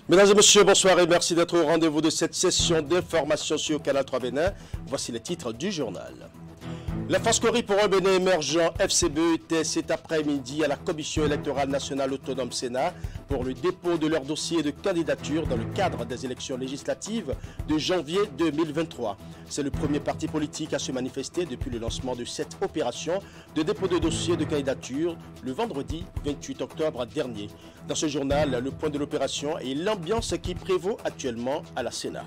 Mesdames et messieurs, bonsoir et merci d'être au rendez-vous de cette session d'information sur Canal 3 Bénin. Voici les titres du journal. La Fascorie pour un Bénin émergent FCBE était cet après-midi à la Commission électorale nationale autonome Sénat pour le dépôt de leur dossier de candidature dans le cadre des élections législatives de janvier 2023. C'est le premier parti politique à se manifester depuis le lancement de cette opération de dépôt de dossier de candidature le vendredi 28 octobre dernier. Dans ce journal, le point de l'opération et l'ambiance qui prévaut actuellement à la Sénat.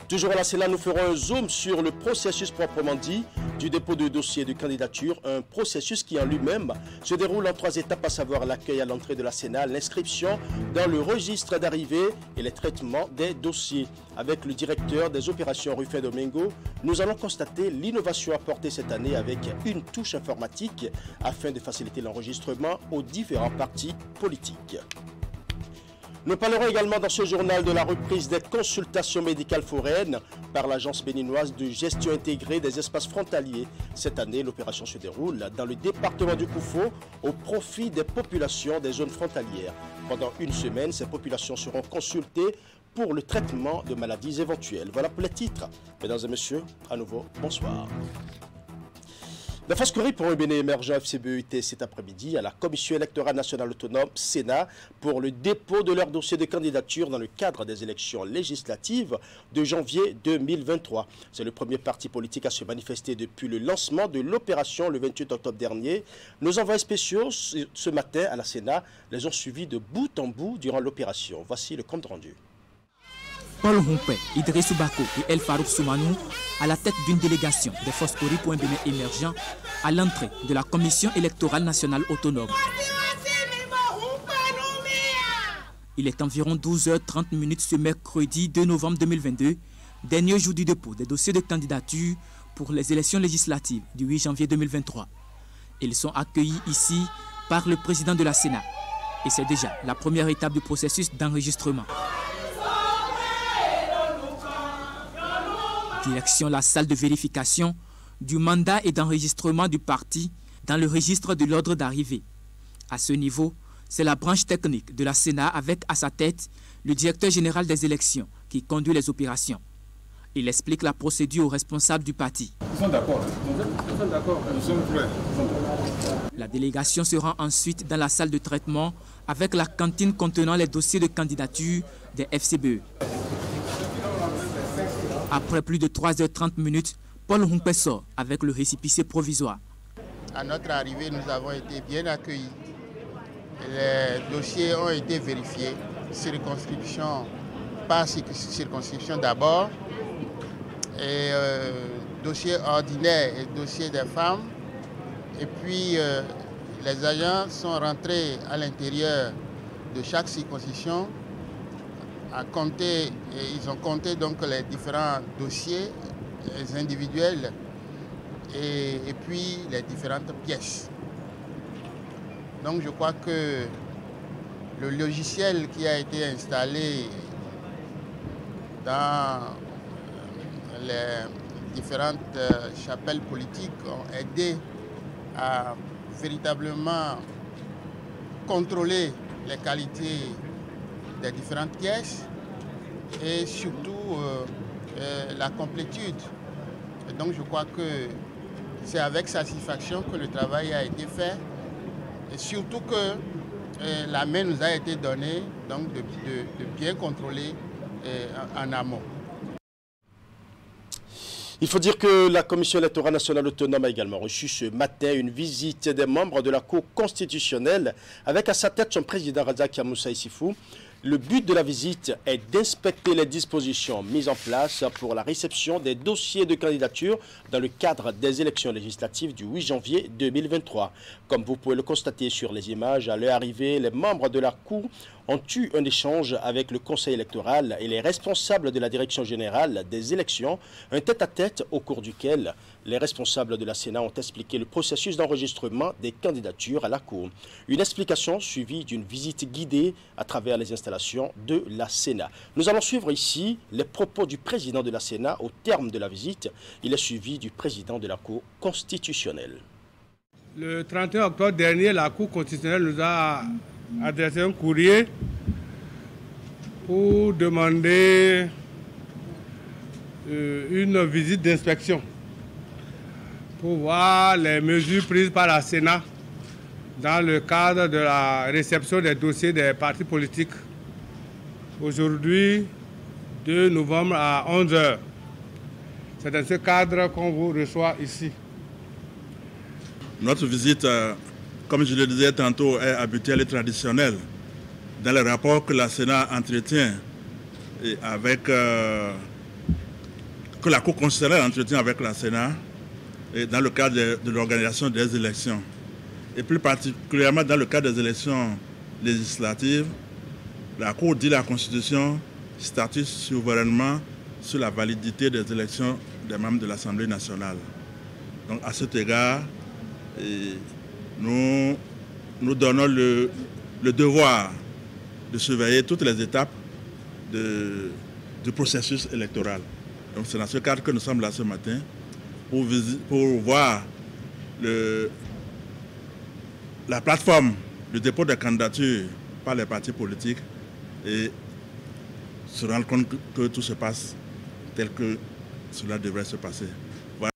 Toujours à la Sénat, nous ferons un zoom sur le processus proprement dit du dépôt de dossier de candidature, un processus qui en lui-même se déroule en 3 étapes, à savoir l'accueil à l'entrée de la Sénat, l'inscription dans le registre d'arrivée et les traitements des dossiers. Avec le directeur des opérations Rufin Domingo, nous allons constater l'innovation apportée cette année avec une touche informatique afin de faciliter l'enregistrement aux différents partis politiques. Nous parlerons également dans ce journal de la reprise des consultations médicales foraines par l'Agence béninoise de gestion intégrée des espaces frontaliers. Cette année, l'opération se déroule dans le département du Koufo au profit des populations des zones frontalières. Pendant une semaine, ces populations seront consultées pour le traitement de maladies éventuelles. Voilà pour les titres. Mesdames et messieurs, à nouveau, bonsoir. La Fascorie pour un Bénin émergent FCBE était cet après-midi à la Commission électorale nationale autonome Sénat pour le dépôt de leur dossier de candidature dans le cadre des élections législatives de janvier 2023. C'est le premier parti politique à se manifester depuis le lancement de l'opération le 28 octobre dernier. Nos envoyés spéciaux ce matin à la Sénat les ont suivis de bout en bout durant l'opération. Voici le compte rendu. Paul Humpé, Idrissou Bako et El Farouk Soumanou à la tête d'une délégation des Fascories pour un Bénin émergent à l'entrée de la Commission électorale nationale autonome. Il est environ 12h30 ce mercredi 2 novembre 2022, dernier jour du dépôt des dossiers de candidature pour les élections législatives du 8 janvier 2023. Ils sont accueillis ici par le président de la Sénat et c'est déjà la première étape du processus d'enregistrement. Direction la salle de vérification du mandat et d'enregistrement du parti dans le registre de l'ordre d'arrivée. À ce niveau, c'est la branche technique de la Sénat avec à sa tête le directeur général des élections qui conduit les opérations. Il explique la procédure aux responsables du parti. Ils sont d'accord. Nous sommes d'accord. Nous sommes prêts. La délégation se rend ensuite dans la salle de traitement avec la cantine contenant les dossiers de candidature des FCBE. Après plus de 3h30, Paul Humpé sort avec le récépissé provisoire. À notre arrivée, nous avons été bien accueillis. Les dossiers ont été vérifiés, circonscription par circonscription d'abord, et dossier ordinaire et dossier des femmes. Et puis les agents sont rentrés à l'intérieur de chaque circonscription. Ils ont compté donc les différents dossiers les individuels et puis les différentes pièces. Donc je crois que le logiciel qui a été installé dans les différentes chapelles politiques ont aidé à véritablement contrôler les qualités des différentes pièces et surtout la complétude. Et donc je crois que c'est avec satisfaction que le travail a été fait et surtout que la main nous a été donnée donc de bien contrôler en amont. Il faut dire que la Commission électorale nationale autonome a également reçu ce matin une visite des membres de la Cour constitutionnelle avec à sa tête son président Razak Yamoussa Issifou. Le but de la visite est d'inspecter les dispositions mises en place pour la réception des dossiers de candidature dans le cadre des élections législatives du 8 janvier 2023. Comme vous pouvez le constater sur les images, à leur arrivée, les membres de la Cour ont eu un échange avec le Conseil électoral et les responsables de la Direction générale des élections, un tête-à-tête au cours duquel les responsables de la Sénat ont expliqué le processus d'enregistrement des candidatures à la Cour. Une explication suivie d'une visite guidée à travers les installations de la Sénat. Nous allons suivre ici les propos du président de la Sénat au terme de la visite. Il est suivi du président de la Cour constitutionnelle. Le 31 octobre dernier, la Cour constitutionnelle nous a adressé un courrier pour demander une visite d'inspection pour voir les mesures prises par la Sénat dans le cadre de la réception des dossiers des partis politiques. Aujourd'hui, 2 novembre à 11 h. C'est dans ce cadre qu'on vous reçoit ici. Notre visite, comme je le disais tantôt, est habituelle et traditionnelle dans les rapports que la Sénat entretient et avec que la Cour constitutionnelle entretient avec la Sénat et dans le cadre de l'organisation des élections. Et plus particulièrement dans le cadre des élections législatives, la Cour dit la Constitution statue souverainement sur la validité des élections des membres de l'Assemblée nationale. Donc à cet égard, nous donnons le devoir de surveiller toutes les étapes du processus électoral. Donc c'est dans ce cadre que nous sommes là ce matin pour voir la plateforme de dépôt de candidature par les partis politiques et se rendre compte que tout se passe tel que cela devrait se passer. Voilà.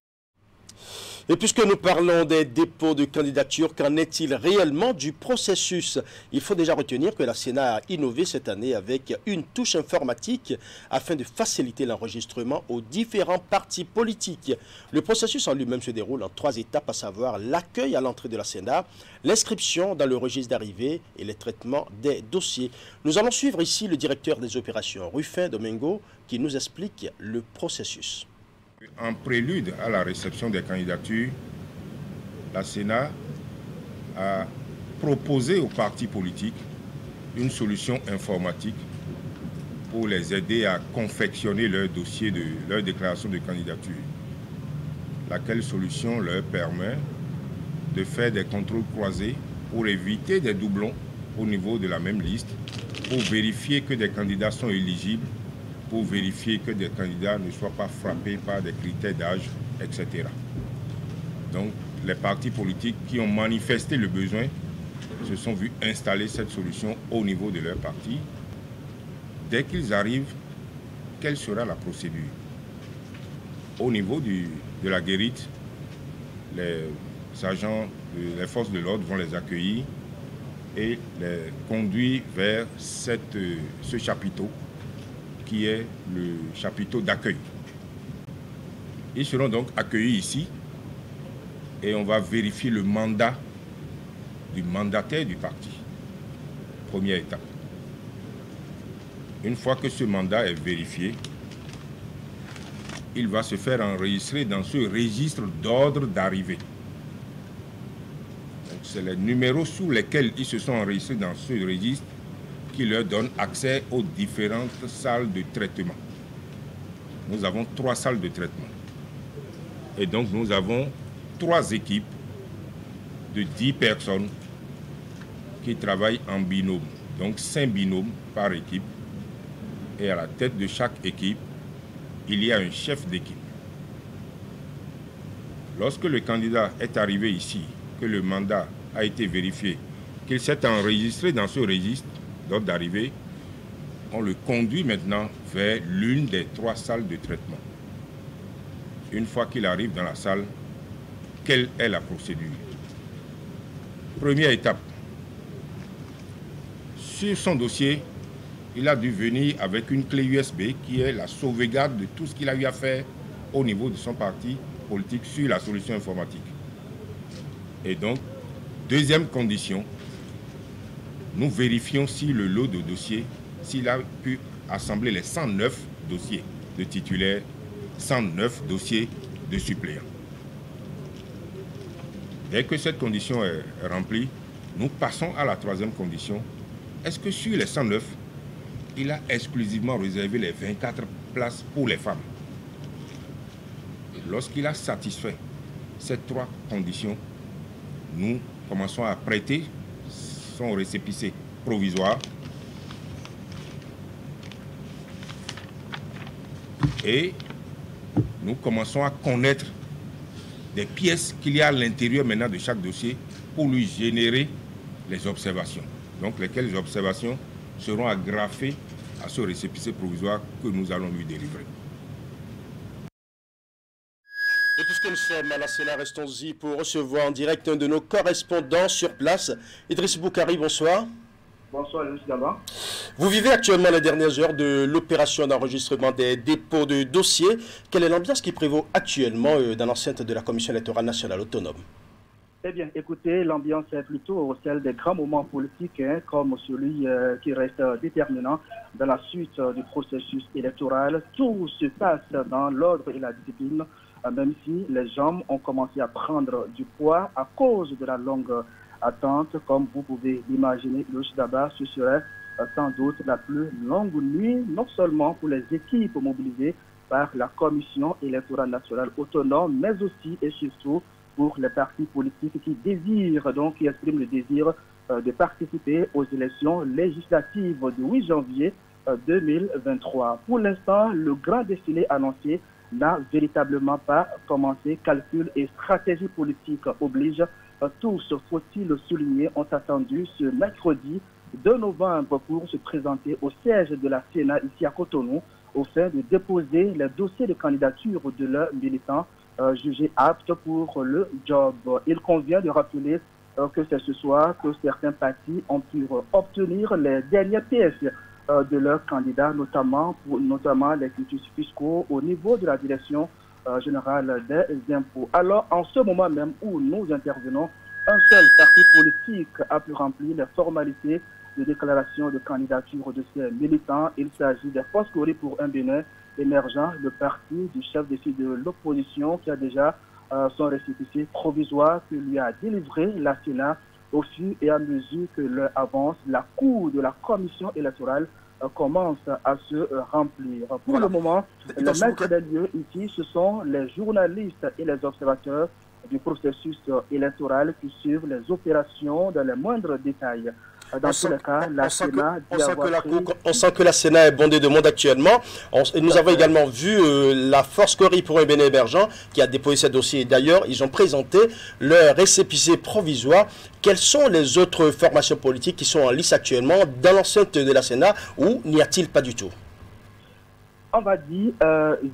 Et puisque nous parlons des dépôts de candidature, qu'en est-il réellement du processus? Il faut déjà retenir que la Sénat a innové cette année avec une touche informatique afin de faciliter l'enregistrement aux différents partis politiques. Le processus en lui-même se déroule en 3 étapes, à savoir l'accueil à l'entrée de la Sénat, l'inscription dans le registre d'arrivée et le traitement des dossiers. Nous allons suivre ici le directeur des opérations, Rufin Domingo, qui nous explique le processus. En prélude à la réception des candidatures, la Sénat a proposé aux partis politiques une solution informatique pour les aider à confectionner leur dossier leur déclaration de candidature. Laquelle solution leur permet de faire des contrôles croisés pour éviter des doublons au niveau de la même liste, pour vérifier que des candidats sont éligibles, pour vérifier que des candidats ne soient pas frappés par des critères d'âge, etc. Donc, les partis politiques qui ont manifesté le besoin se sont vus installer cette solution au niveau de leur parti. Dès qu'ils arrivent, quelle sera la procédure? Au niveau de la guérite, les agents, les forces de l'ordre vont les accueillir et les conduire vers ce chapiteau qui est le chapiteau d'accueil. Ils seront donc accueillis ici et on va vérifier le mandat du mandataire du parti. Première étape. Une fois que ce mandat est vérifié, il va se faire enregistrer dans ce registre d'ordre d'arrivée. C'est les numéros sous lesquels ils se sont enregistrés dans ce registre qui leur donne accès aux différentes salles de traitement. Nous avons 3 salles de traitement. Et donc nous avons 3 équipes de 10 personnes qui travaillent en binôme. Donc 5 binômes par équipe. Et à la tête de chaque équipe, il y a un chef d'équipe. Lorsque le candidat est arrivé ici, que le mandat a été vérifié, qu'il s'est enregistré dans ce registre d'ordre d'arrivée, on le conduit maintenant vers l'une des 3 salles de traitement. Une fois qu'il arrive dans la salle, quelle est la procédure? Première étape. Sur son dossier, il a dû venir avec une clé USB qui est la sauvegarde de tout ce qu'il a eu à faire au niveau de son parti politique sur la solution informatique. Et donc, deuxième condition, nous vérifions si le lot de dossiers, s'il a pu assembler les 109 dossiers de titulaires, 109 dossiers de suppléants. Dès que cette condition est remplie, nous passons à la 3e condition. Est-ce que sur les 109, il a exclusivement réservé les 24 places pour les femmes? Et lorsqu'il a satisfait ces 3 conditions, nous commençons à prêter son récépissé provisoire et nous commençons à connaître des pièces qu'il y a à l'intérieur maintenant de chaque dossier pour lui générer les observations. Donc lesquelles observations seront agrafées à ce récépissé provisoire que nous allons lui délivrer. Et puisque nous sommes à la Sénat, restons-y pour recevoir en direct un de nos correspondants sur place. Idriss Boukari, bonsoir. Bonsoir, Louis Gaba. Vous vivez actuellement les dernières heures de l'opération d'enregistrement des dépôts de dossiers. Quelle est l'ambiance qui prévaut actuellement dans l'enceinte de la Commission électorale nationale autonome? Eh bien, écoutez, l'ambiance est plutôt celle des grands moments politiques, comme celui qui reste déterminant dans la suite du processus électoral. Tout se passe dans l'ordre et la discipline, même si les gens ont commencé à prendre du poids à cause de la longue attente. Comme vous pouvez l'imaginer, le Chidaba, ce serait sans doute la plus longue nuit, non seulement pour les équipes mobilisées par la Commission électorale nationale autonome, mais aussi et surtout pour les partis politiques qui désirent, donc qui expriment le désir de participer aux élections législatives du 8 janvier 2023. Pour l'instant, le grand défilé annoncé n'a véritablement pas commencé. Calcul et stratégie politique obligent. Tous, faut-il le souligner, ont attendu ce mercredi 2 novembre pour se présenter au siège de la Sénat ici à Cotonou, au fin de déposer les dossiers de candidature de leurs militants jugés aptes pour le job. Il convient de rappeler que c'est ce soir que certains partis ont pu obtenir les dernières pièces de leurs candidats, notamment les titres fiscaux au niveau de la direction générale des impôts. Alors, en ce moment même où nous intervenons, un seul parti politique a pu remplir les formalités de déclaration de candidature de ses militants. Il s'agit des Foscori pour un Bénin émergent, le parti du chef de file de l'opposition qui a déjà son récépissé provisoire que lui a délivré la Sénat au fur et à mesure que l'heure avance. La cour de la commission électorale commence à se remplir. Pour le moment, le maître des lieux ici, ce sont les journalistes et les observateurs du processus électoral qui suivent les opérations dans les moindres détails. Dans tous les cas, la Sénat on sent que la Sénat est bondée de monde actuellement. Nous avons également vu la Force Cori pour un Bénin émergent qui a déposé ses dossiers. D'ailleurs, ils ont présenté leur récépissé provisoire. Quelles sont les autres formations politiques qui sont en lice actuellement dans l'enceinte de la Sénat ou n'y a-t-il pas du tout? On va dire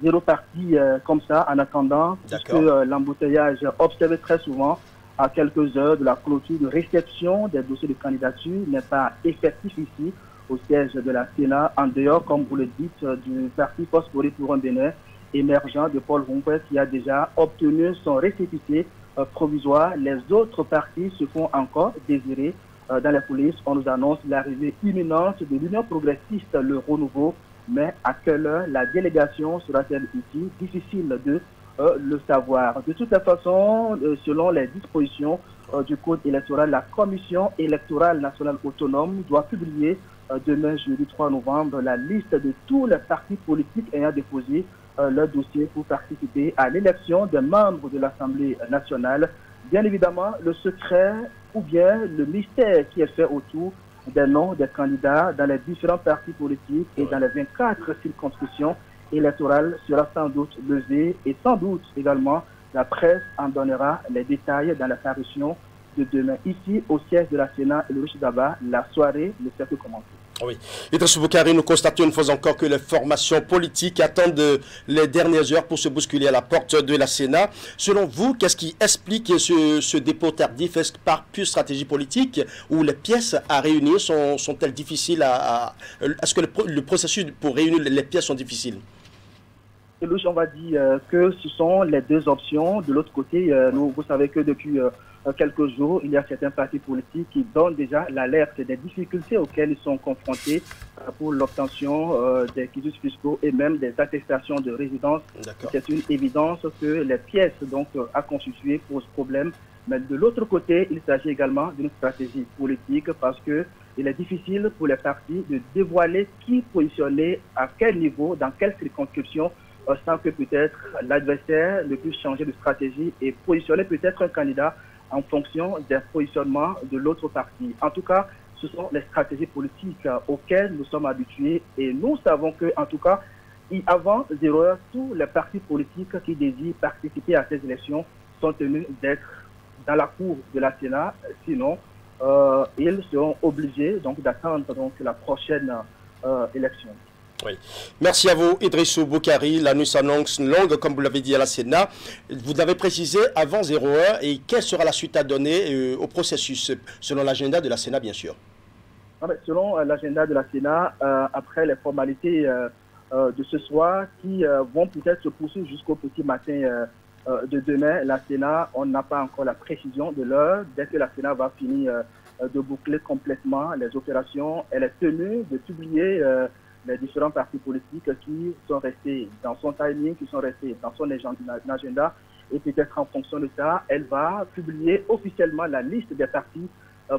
zéro parti comme ça en attendant, puisque l'embouteillage observé très souvent à quelques heures de la clôture de réception des dossiers de candidature n'est pas effectif ici au siège de la Sénat, en dehors, comme vous le dites, du parti Foscori pour un Bénin émergent de Paul Rompé qui a déjà obtenu son récépissé provisoire. Les autres partis se font encore désirer. Dans la police, on nous annonce l'arrivée imminente de l'Union progressiste, le renouveau. Mais à quelle heure la délégation sera-t-elle ici? Difficile de le savoir. De toute façon, selon les dispositions du Code électoral, la Commission électorale nationale autonome doit publier demain, jeudi 3 novembre, la liste de tous les partis politiques ayant déposé leur dossier pour participer à l'élection des membres de l'Assemblée nationale. Bien évidemment, le secret ou bien le mystère qui est fait autour des noms des candidats dans les différents partis politiques et dans les 24 circonscriptions électorales sera sans doute levé et sans doute également la presse en donnera les détails dans la parution de demain. Ici, au siège de la Sénat et le Chidaba, la soirée ne fait que commencer. Oui. Idriss Boukari, nous constatons une fois encore que les formations politiques attendent les dernières heures pour se bousculer à la porte de la Sénat. Selon vous, qu'est-ce qui explique ce dépôt tardif? Est-ce par pure stratégie politique ou les pièces à réunir sont-elles difficiles est-ce que le processus pour réunir les pièces sont difficiles? On va dire que ce sont les deux options. De l'autre côté, vous savez que depuis quelques jours, il y a certains partis politiques qui donnent déjà l'alerte des difficultés auxquelles ils sont confrontés pour l'obtention des quitus fiscaux et même des attestations de résidence. C'est une évidence que les pièces donc à constituer posent problème. Mais de l'autre côté, il s'agit également d'une stratégie politique parce que il est difficile pour les partis de dévoiler qui positionner à quel niveau, dans quelle circonscription, sans que peut-être l'adversaire ne puisse changer de stratégie et positionner peut-être un candidat en fonction des positionnements de l'autre parti. En tout cas, ce sont les stratégies politiques auxquelles nous sommes habitués et nous savons que, en tout cas, avant 0 heure, tous les partis politiques qui désirent participer à ces élections sont tenus d'être dans la cour de la Sénat. Sinon, ils seront obligés donc d'attendre donc la prochaine élection. Oui. Merci à vous, Idrissou Boukari. La nuit s'annonce longue, comme vous l'avez dit à la Sénat. Vous l'avez précisé avant 01. Et quelle sera la suite à donner au processus, selon l'agenda de la Sénat, bien sûr? Selon l'agenda de la Sénat, après les formalités de ce soir, qui vont peut-être se poursuivre jusqu'au petit matin de demain, la Sénat, on n'a pas encore la précision de l'heure. Dès que la Sénat va finir de boucler complètement les opérations, elle est tenue de publier les différents partis politiques qui sont restés dans son timing, qui sont restés dans son agenda. Et peut-être en fonction de ça, elle va publier officiellement la liste des partis.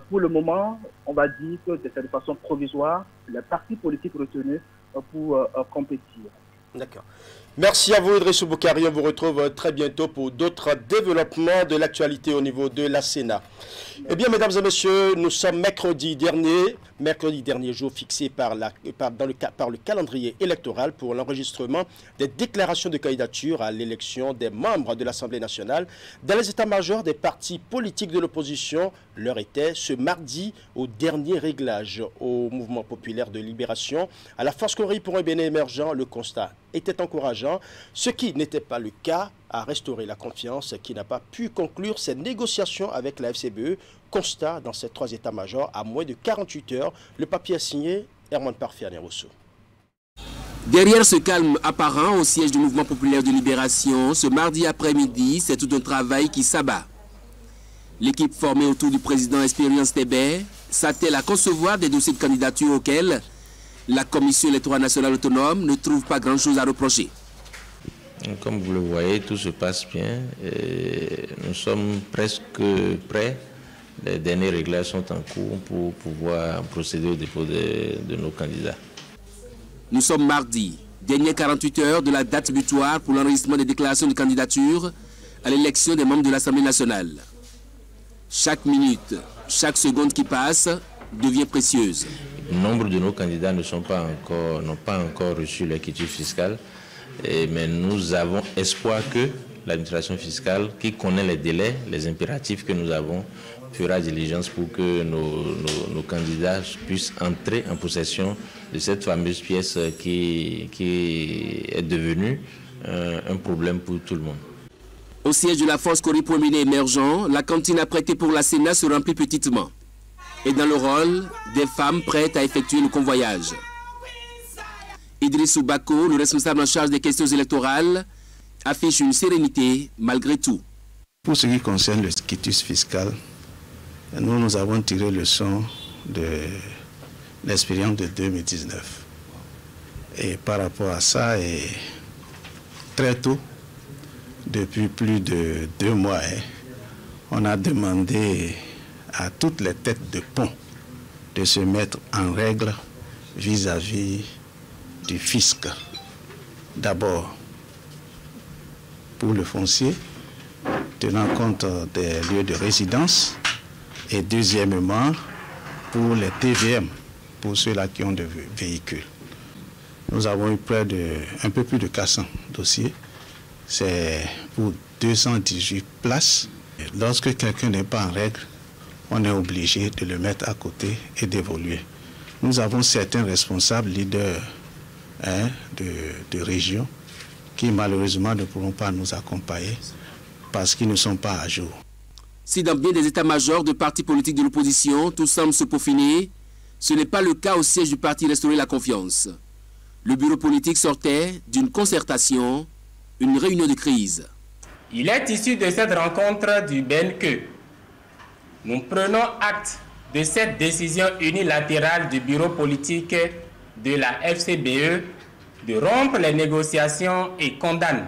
Pour le moment, on va dire que c'est de façon provisoire, les partis politiques retenus pour compétir. D'accord. Merci à vous, Idrissou Boukari. On vous retrouve très bientôt pour d'autres développements de l'actualité au niveau de la Sénat. Eh bien, mesdames et messieurs, nous sommes mercredi dernier jour fixé par le calendrier électoral pour l'enregistrement des déclarations de candidature à l'élection des membres de l'Assemblée nationale dans les états-majors des partis politiques de l'opposition. L'heure était ce mardi au dernier réglage au Mouvement populaire de libération. À la Force Cori pour un Bénin émergent, le constat était encourageant, ce qui n'était pas le cas, à restaurer la confiance qui n'a pas pu conclure ses négociations avec la FCBE. Constat dans ces trois états-majors à moins de 48 heures. Le papier est signé Herman Parfiane-Rousseau. Derrière ce calme apparent au siège du Mouvement populaire de libération, ce mardi après-midi, c'est tout un travail qui s'abat. L'équipe formée autour du président Expérience Tébé s'attelle à concevoir des dossiers de candidature auxquels la Commission électorale nationale autonome ne trouve pas grand-chose à reprocher. Comme vous le voyez, tout se passe bien. Et nous sommes presque prêts. Les derniers réglages sont en cours pour pouvoir procéder au dépôt de nos candidats. Nous sommes mardi, dernière 48 heures de la date butoir pour l'enregistrement des déclarations de candidature à l'élection des membres de l'Assemblée nationale. Chaque minute, chaque seconde qui passe devient précieuse. Nombre de nos candidats n'ont pas encore reçu leur quitus fiscal, mais nous avons espoir que l'administration fiscale, qui connaît les délais, les impératifs que nous avons, fera diligence pour que nos candidats puissent entrer en possession de cette fameuse pièce qui est devenue un problème pour tout le monde. Au siège de la Force Cori pour un Bénin émergent, la cantine apprêtée pour la Sénat se remplit petitement. Et dans le rôle, des femmes prêtes à effectuer le convoyage. Idrissou Bako, le responsable en charge des questions électorales, affiche une sérénité malgré tout. Pour ce qui concerne le quitus fiscal, nous avons tiré leçon de l'expérience de 2019. Et par rapport à ça, et très tôt, depuis plus de 2 mois, on a demandé à toutes les têtes de pont de se mettre en règle vis-à-vis du fisc. D'abord, pour le foncier, tenant compte des lieux de résidence, et deuxièmement, pour les TVM, pour ceux-là qui ont des véhicules. Nous avons eu un peu plus de 400 dossiers. C'est pour 218 places. Lorsque quelqu'un n'est pas en règle, on est obligé de le mettre à côté et d'évoluer. Nous avons certains responsables, leaders de région, qui malheureusement ne pourront pas nous accompagner parce qu'ils ne sont pas à jour. Si dans bien des états-majors de partis politiques de l'opposition, tout semble se peaufiner, ce n'est pas le cas au siège du parti Restaurer la confiance. Le bureau politique sortait d'une concertation, une réunion de crise. Il est issu de cette rencontre du Ben que nous prenons acte de cette décision unilatérale du bureau politique de la FCBE de rompre les négociations et condamne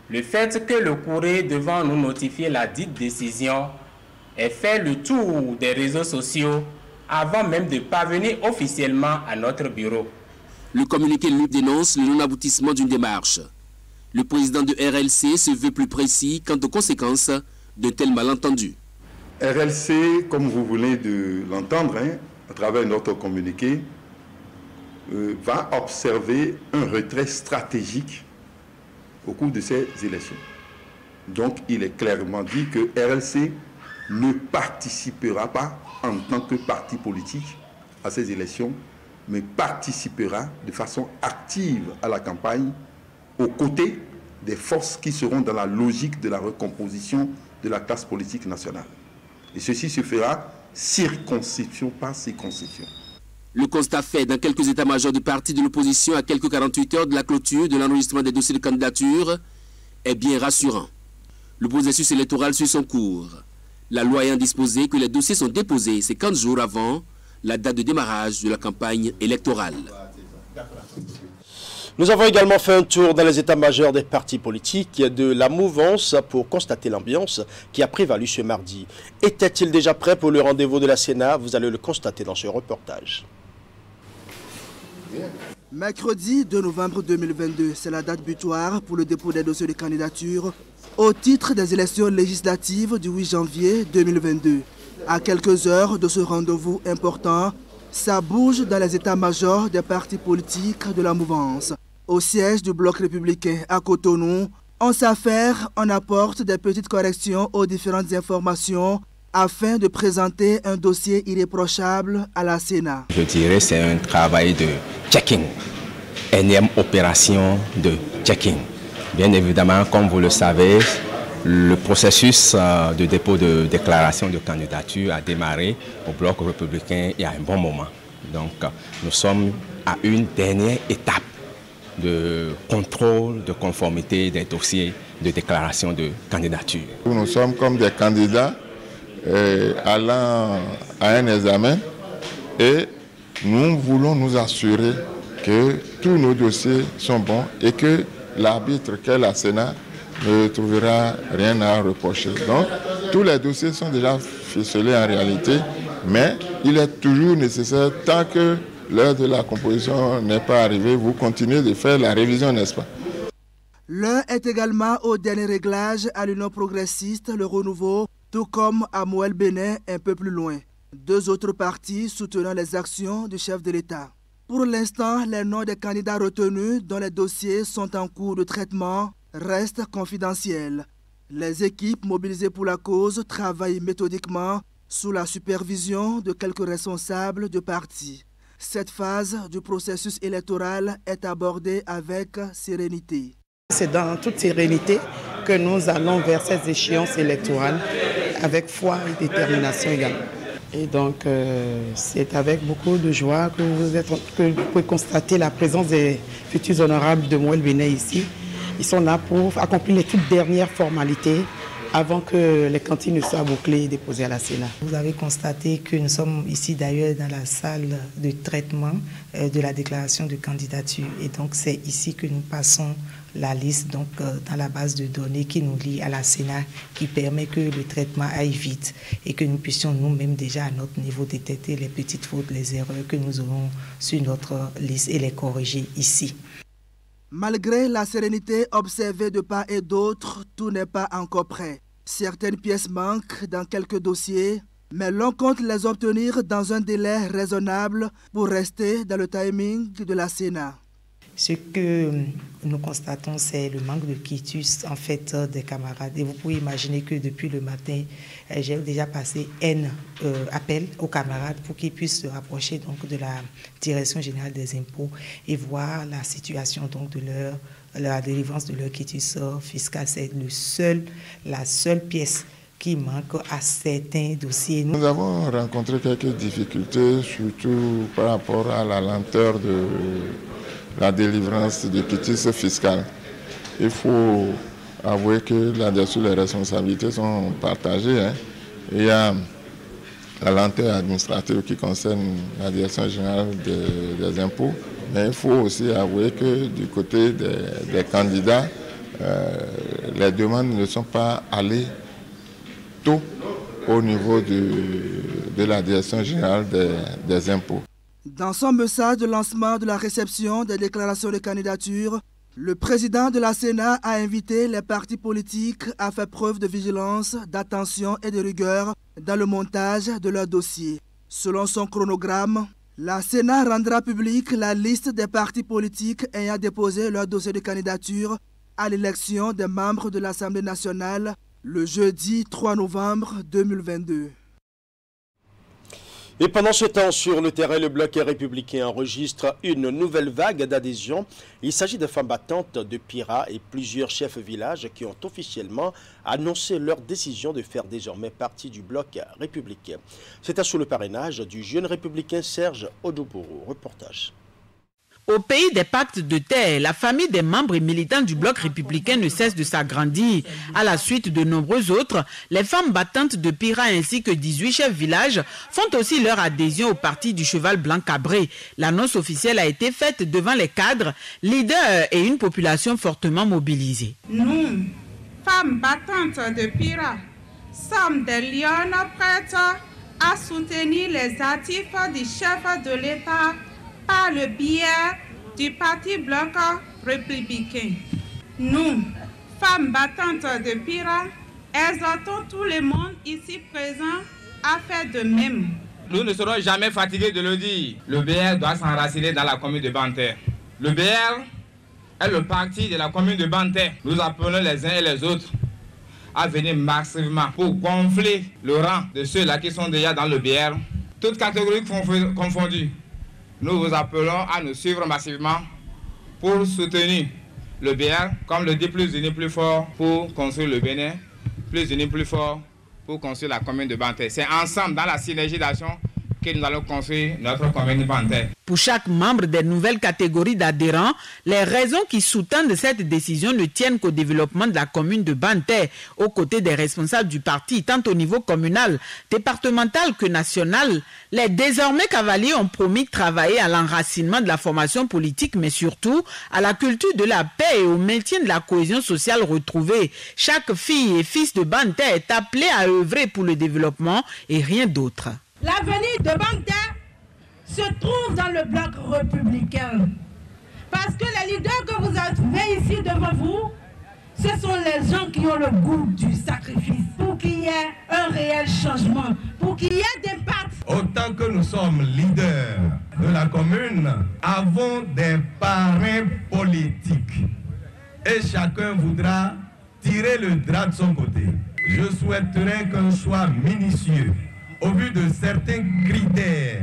le fait que le courrier devant nous notifier la dite décision ait fait le tour des réseaux sociaux avant même de parvenir officiellement à notre bureau. Le communiqué lui dénonce le non-aboutissement d'une démarche. Le président de RLC se veut plus précis quant aux conséquences de tels malentendus. RLC, comme vous venez de l'entendre, à travers notre communiqué, va observer un retrait stratégique au cours de ces élections. Donc, il est clairement dit que RLC ne participera pas en tant que parti politique à ces élections mais participera de façon active à la campagne aux côtés des forces qui seront dans la logique de la recomposition de la classe politique nationale. Et ceci se fera circonscription par circonscription. Le constat fait dans quelques états-majors du parti de l'opposition à quelques 48 heures de la clôture de l'enregistrement des dossiers de candidature est bien rassurant. Le processus électoral suit son cours. La loi ayant disposé que les dossiers sont déposés 50 jours avant la date de démarrage de la campagne électorale. Nous avons également fait un tour dans les états-majors des partis politiques de la mouvance pour constater l'ambiance qui a prévalu ce mardi. Était-il déjà prêt pour le rendez-vous de la Sénat? Vous allez le constater dans ce reportage. Mercredi 2 novembre 2022, c'est la date butoir pour le dépôt des dossiers de candidature au titre des élections législatives du 8 janvier 2022. À quelques heures de ce rendez-vous important, ça bouge dans les états-majors des partis politiques de la mouvance. Au siège du Bloc républicain à Cotonou, on s'affaire, on apporte des petites corrections aux différentes informations afin de présenter un dossier irréprochable à la Sénat. Je dirais que c'est un travail de checking, énième opération de checking. Bien évidemment, comme vous le savez, le processus de dépôt de déclaration de candidature a démarré au Bloc républicain il y a un bon moment. Donc nous sommes à une dernière étape de contrôle de conformité des dossiers de déclaration de candidature. Nous sommes comme des candidats allant à un examen et nous voulons nous assurer que tous nos dossiers sont bons et que l'arbitre qu'est la Sénat ne trouvera rien à reprocher. Donc tous les dossiers sont déjà ficelés en réalité, mais il est toujours nécessaire, tant que l'heure de la composition n'est pas arrivée, vous continuez de faire la révision, n'est-ce pas? L'un est également au dernier réglage à l'Union progressiste, le Renouveau, tout comme à Moël Bénin, un peu plus loin. Deux autres partis soutenant les actions du chef de l'État. Pour l'instant, les noms des candidats retenus dont les dossiers sont en cours de traitement restent confidentiels. Les équipes mobilisées pour la cause travaillent méthodiquement sous la supervision de quelques responsables de partis. Cette phase du processus électoral est abordée avec sérénité. C'est dans toute sérénité que nous allons vers ces échéances électorales, avec foi et détermination également. Et donc, c'est avec beaucoup de joie que vous pouvez constater la présence des futurs honorables de Moël Bénin ici. Ils sont là pour accomplir les toutes dernières formalités avant que les cantines ne soient bouclées et déposées à la Sénat. Vous avez constaté que nous sommes ici d'ailleurs dans la salle de traitement de la déclaration de candidature. Et donc c'est ici que nous passons la liste dans la base de données qui nous lie à la Sénat, qui permet que le traitement aille vite et que nous puissions nous-mêmes déjà à notre niveau détecter les petites fautes, les erreurs que nous aurons sur notre liste et les corriger ici. Malgré la sérénité observée de part et d'autre, tout n'est pas encore prêt. Certaines pièces manquent dans quelques dossiers, mais l'on compte les obtenir dans un délai raisonnable pour rester dans le timing de la Sénat. Ce que nous constatons, c'est le manque de quitus en fait des camarades. Et vous pouvez imaginer que depuis le matin, j'ai déjà passé N appels aux camarades pour qu'ils puissent se rapprocher donc de la Direction générale des impôts et voir la situation donc de la délivrance de leur quitus fiscal. C'est la seule pièce qui manque à certains dossiers. Nous avons rencontré quelques difficultés, surtout par rapport à la lenteur de la délivrance du quitus fiscal. Il faut avouer que là-dessus, les responsabilités sont partagées. Il y a la lenteur administrative qui concerne la Direction générale des impôts, mais il faut aussi avouer que du côté des candidats, les demandes ne sont pas allées tôt au niveau de la Direction générale des impôts. Dans son message de lancement de la réception des déclarations de candidature, le président de la Sénat a invité les partis politiques à faire preuve de vigilance, d'attention et de rigueur dans le montage de leurs dossiers. Selon son chronogramme, la Sénat rendra publique la liste des partis politiques ayant déposé leur dossier de candidature à l'élection des membres de l'Assemblée nationale le jeudi 3 novembre 2022. Et pendant ce temps, sur le terrain, le bloc républicain enregistre une nouvelle vague d'adhésion. Il s'agit de femmes battantes de Pira et plusieurs chefs villages qui ont officiellement annoncé leur décision de faire désormais partie du bloc républicain. C'est sous le parrainage du jeune républicain Serge Odoboro. Reportage. Au pays des pactes de terre, la famille des membres et militants du bloc républicain ne cesse de s'agrandir. À la suite de nombreux autres, les femmes battantes de Pira ainsi que 18 chefs villages font aussi leur adhésion au parti du cheval blanc cabré. L'annonce officielle a été faite devant les cadres, leaders et une population fortement mobilisée. Nous, femmes battantes de Pira, sommes des lionnes prêtes à soutenir les actifs du chef de l'État par le biais du parti bloc républicain. Nous, femmes battantes de Pira, exhortons tout le monde ici présent à faire de même. Nous ne serons jamais fatigués de le dire. Le BR doit s'enraciner dans la commune de Banter. Le BR est le parti de la commune de Banter. Nous appelons les uns et les autres à venir massivement pour gonfler le rang de ceux-là qui sont déjà dans le BR. Toutes catégories confondues. Nous vous appelons à nous suivre massivement pour soutenir le BR, comme le dit Plus Unis Plus Fort pour construire le Bénin, Plus Unis Plus Fort pour construire la commune de Banter. C'est ensemble, dans la synergie d'action, que nous allons construire notre commune de Banter. Pour chaque membre des nouvelles catégories d'adhérents, les raisons qui sous-tendent cette décision ne tiennent qu'au développement de la commune de Banter, aux côtés des responsables du parti, tant au niveau communal, départemental que national. Les désormais cavaliers ont promis de travailler à l'enracinement de la formation politique, mais surtout à la culture de la paix et au maintien de la cohésion sociale retrouvée. Chaque fille et fils de Banter est appelé à œuvrer pour le développement et rien d'autre. L'avenir de Banter se trouve dans le bloc républicain. Parce que les leaders que vous avez ici devant vous, ce sont les gens qui ont le goût du sacrifice. Pour qu'il y ait un réel changement, pour qu'il y ait des pactes. Autant que nous sommes leaders de la commune, avons des parrains politiques. Et chacun voudra tirer le drap de son côté. Je souhaiterais qu'on soit minutieux au vu de certains critères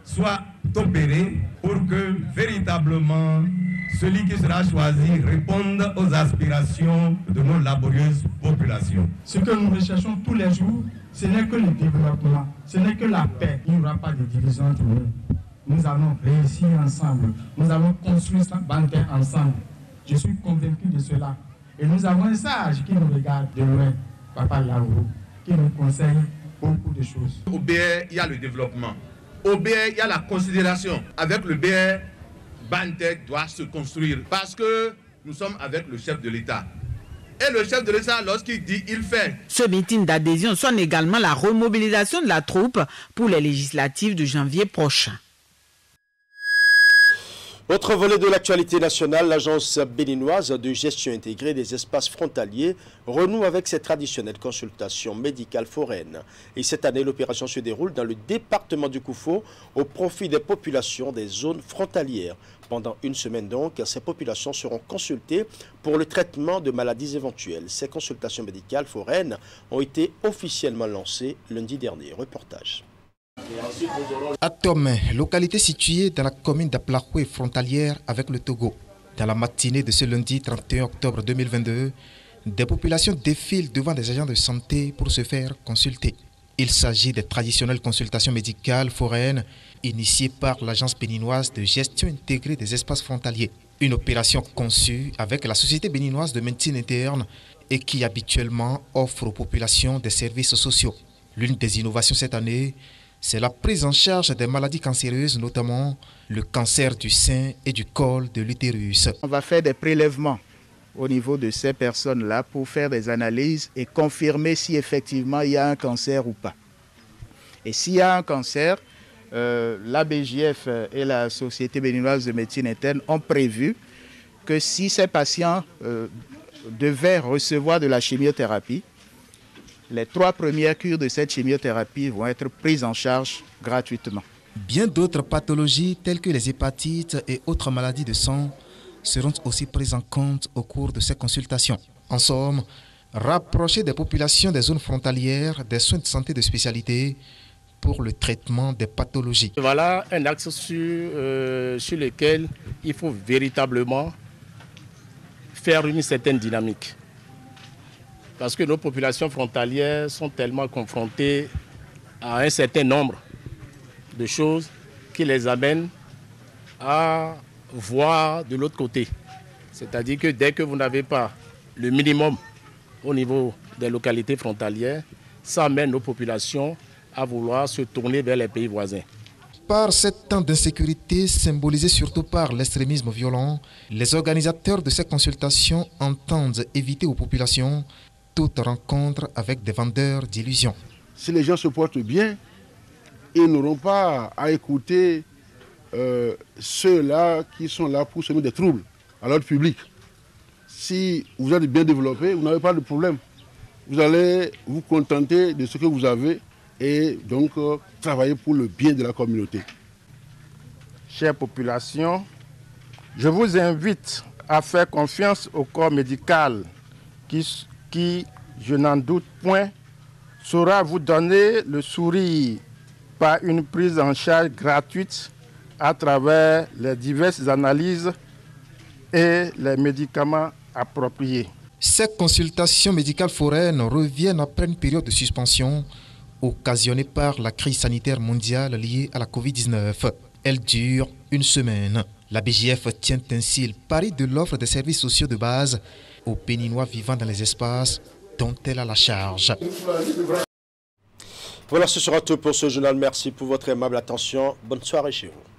soit opéré pour que véritablement celui qui sera choisi réponde aux aspirations de nos laborieuses populations. Ce que nous recherchons tous les jours, ce n'est que le développement, ce n'est que la paix. Il n'y aura pas de division entre nous. Nous allons réussir ensemble, nous allons construire Banter ensemble. Je suis convaincu de cela. Et nous avons un sage qui nous regarde de loin, Papa Laourou, qui nous conseille beaucoup de choses. Au BR, il y a le développement. Au BR, il y a la considération. Avec le BR, Banter doit se construire parce que nous sommes avec le chef de l'État. Et le chef de l'État, lorsqu'il dit, il fait. Ce meeting d'adhésion sonne également la remobilisation de la troupe pour les législatives de janvier prochain. Autre volet de l'actualité nationale, l'agence béninoise de gestion intégrée des espaces frontaliers renoue avec ses traditionnelles consultations médicales foraines. Et cette année, l'opération se déroule dans le département du Koufo au profit des populations des zones frontalières. Pendant une semaine donc, ces populations seront consultées pour le traitement de maladies éventuelles. Ces consultations médicales foraines ont été officiellement lancées lundi dernier. Reportage. À Tomé, localité située dans la commune d'Aplahoué frontalière avec le Togo. Dans la matinée de ce lundi 31 octobre 2022, des populations défilent devant des agents de santé pour se faire consulter. Il s'agit des traditionnelles consultations médicales foraines initiées par l'agence béninoise de gestion intégrée des espaces frontaliers. Une opération conçue avec la Société béninoise de médecine interne et qui habituellement offre aux populations des services sociaux. L'une des innovations cette année, c'est la prise en charge des maladies cancéreuses, notamment le cancer du sein et du col de l'utérus. On va faire des prélèvements au niveau de ces personnes-là pour faire des analyses et confirmer si effectivement il y a un cancer ou pas. Et s'il y a un cancer, la BJF et la Société béninoise de médecine interne ont prévu que si ces patients devaient recevoir de la chimiothérapie, les 3 premières cures de cette chimiothérapie vont être prises en charge gratuitement. Bien d'autres pathologies telles que les hépatites et autres maladies de sang seront aussi prises en compte au cours de ces consultations. En somme, rapprocher des populations des zones frontalières des soins de santé de spécialité pour le traitement des pathologies. Voilà un axe sur lequel il faut véritablement faire une certaine dynamique. Parce que nos populations frontalières sont tellement confrontées à un certain nombre de choses qui les amènent à voir de l'autre côté. C'est-à-dire que dès que vous n'avez pas le minimum au niveau des localités frontalières, ça amène nos populations à vouloir se tourner vers les pays voisins. Par cette temps d'insécurité symbolisée surtout par l'extrémisme violent, les organisateurs de ces consultations entendent éviter aux populations toute rencontre avec des vendeurs d'illusions. Si les gens se portent bien, ils n'auront pas à écouter ceux-là qui sont là pour semer des troubles à l'ordre public. Si vous êtes bien développé, vous n'avez pas de problème. Vous allez vous contenter de ce que vous avez et donc travailler pour le bien de la communauté. Chère population, je vous invite à faire confiance au corps médical qui, je n'en doute point, saura vous donner le sourire par une prise en charge gratuite à travers les diverses analyses et les médicaments appropriés. Ces consultations médicales foraines reviennent après une période de suspension occasionnée par la crise sanitaire mondiale liée à la Covid-19. Elle dure une semaine. La BGF tient ainsi le pari de l'offre de services sociaux de base aux Béninois vivant dans les espaces dont elle a la charge. Voilà, ce sera tout pour ce journal. Merci pour votre aimable attention. Bonne soirée chez vous.